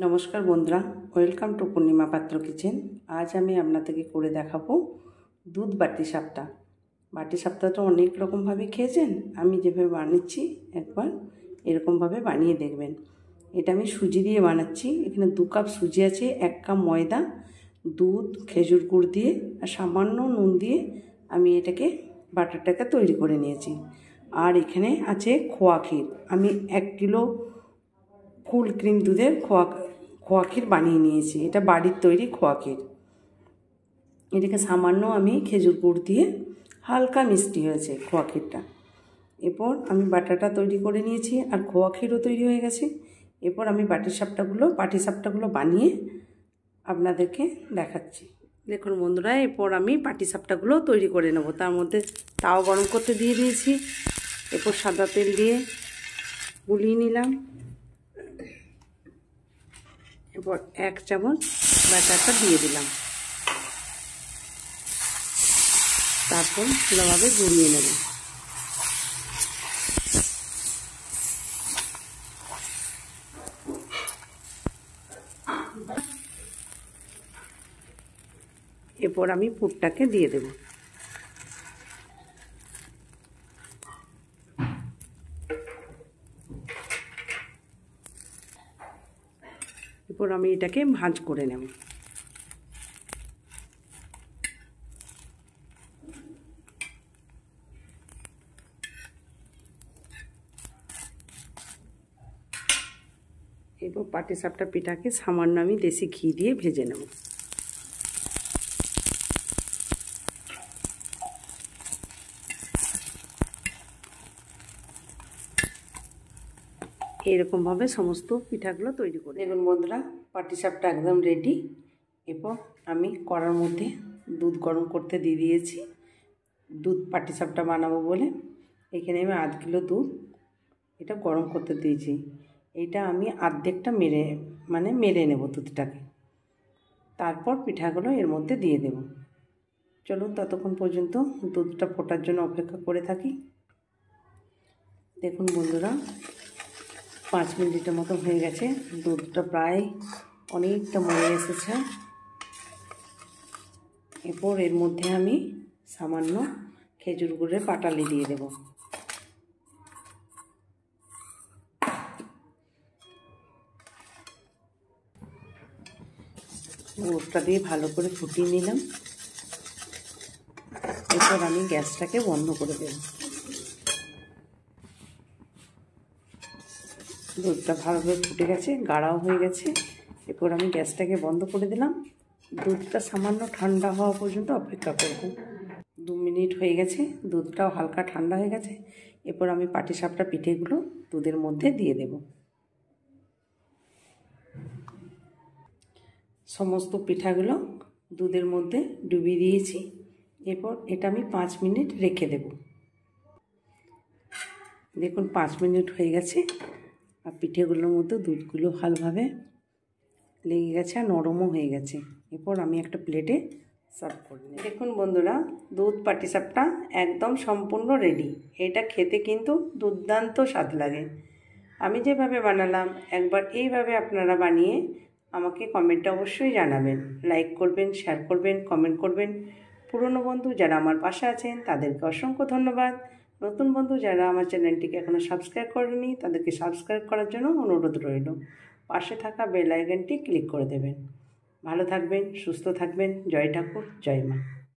নমস্কার বন্ধুরা, welcome to পূর্ণিমা পাত্র কিচেন। আজ আমি আপনাদেরকে করে দেখাবো দুধ বাটি সাপটা। বাটি সাপটাটা অনেক রকমভাবে খেয়েছেন, আমি যেভাবে বানাচ্ছি একবার এরকমভাবে বানিয়ে দেখবেন। এটা আমি সুজি দিয়ে বানাচ্ছি। এখানে 2 কাপ সুজি আছে, 1 কাপ ময়দা, দুধ, খেজুর গুড় দিয়ে আর সামান্য নুন দিয়ে আমি এটাকে বাটারটাকে তৈরি করে নিয়েছি। আর এখানে আছে খোয়া ক্ষীর। আমি 1 কিলো ফুল ক্রিম দুধের খোয়া ক্ষীর বানিয়ে নিয়েছি। এটা বাড়ির তৈরি খোয়া ক্ষীর। এটাকে সামান্য আমি খেজুর গুড় দিয়ে হালকা মিষ্টি হয়েছে খোয়া ক্ষীরটা। এরপর আমি বাটারটা তৈরি করে নিয়েছি আর খোয়া ক্ষীরও তৈরি হয়ে গেছে। এরপর আমি বাটি সাপটাগুলো বানিয়ে আপনাদেরকে দেখাচ্ছি। দেখুন বন্ধুরা, এরপর আমি পাটি সাপটাগুলো তৈরি করে নেব। তার মধ্যে তাও গরম করতে দিয়ে দিয়েছি। এরপর সাদা তেল দিয়ে গুলিয়ে নিলাম। এরপর 1 চামচ বাটারটা দিয়ে দিলাম। তারপর ভালোভাবে গুলিয়ে নেব। এরপর আমি পুরটাকে দিয়ে দেব। এরপর আমি এটাকে ভাঁজ করে নেব। এরপর পাটিসাপটা পিঠাকে সামান্য আমি দেশি ঘি দিয়ে ভেজে নেব। এরকমভাবে সমস্ত পিঠাগুলো তৈরি করে দেখুন বন্ধুরা, পাটিসাপটা একদম রেডি। এরপর আমি কড়ার মধ্যে দুধ গরম করতে দিয়ে দিয়েছি। দুধ পাটিসাপটা বানাবো বলে এখানে আমি 1/2 কিলো দুধ এটা গরম করতে দিয়েছি। এটা আমি অর্ধেকটা মেরে নেব দুধটাকে। তারপর পিঠাগুলো এর মধ্যে দিয়ে দেব। চলুন ততক্ষণ পর্যন্ত দুধটা ফোটার জন্য অপেক্ষা করে থাকি। দেখুন বন্ধুরা, 5 মিনিটের মতো হয়ে গেছে। দুধটা প্রায় অনেকটা মরে এসেছে। এরপর এর মধ্যে আমি সামান্য খেজুর গুড়ের পাটালি দিয়ে দেব। গুড়টা দিয়ে ভালো করে ফুটিয়ে নিলাম। এরপর আমি গ্যাসটাকে বন্ধ করে দেব। দুধটা ভালোভাবে ফুটে গেছে, গাঢ়াও হয়ে গেছে। এরপর আমি গ্যাসটাকে বন্ধ করে দিলাম। দুধটা সামান্য ঠান্ডা হওয়া পর্যন্ত অপেক্ষা করব। 2 মিনিট হয়ে গেছে, দুধটাও হালকা ঠান্ডা হয়ে গেছে। এরপর আমি পাটিসাপটা পিঠেগুলো দুধের মধ্যে দিয়ে দেব। সমস্ত পিঠাগুলো দুধের মধ্যে ডুবিয়ে দিয়েছি। এরপর এটা আমি 5 মিনিট রেখে দেব। দেখুন 5 মিনিট হয়ে গেছে আর পিঠেগুলোর মধ্যে দুধগুলো ভালোভাবে লেগে গেছে আর নরমও হয়ে গেছে। এরপর আমি একটা প্লেটে সার্ভ করে নিই। দেখুন বন্ধুরা, দুধ পাটিসাপটা একদম সম্পূর্ণ রেডি। এটা খেতে কিন্তু দুর্দান্ত স্বাদ লাগে। আমি যেভাবে বানালাম একবার এইভাবে আপনারা বানিয়ে আমাকে কমেন্টে অবশ্যই জানাবেন। লাইক করবেন, শেয়ার করবেন, কমেন্ট করবেন। পুরনো বন্ধু যারা আমার পাশে আছেন তাদেরকে অসংখ্য ধন্যবাদ। নতুন বন্ধু যারা আমার চ্যানেলটিকে এখনও সাবস্ক্রাইব করেনি তাদেরকে সাবস্ক্রাইব করার জন্য অনুরোধ রইল। পাশে থাকা বেল আইকনটি ক্লিক করে দেবেন। ভালো থাকবেন, সুস্থ থাকবেন। জয় ঠাকুর, জয় মা।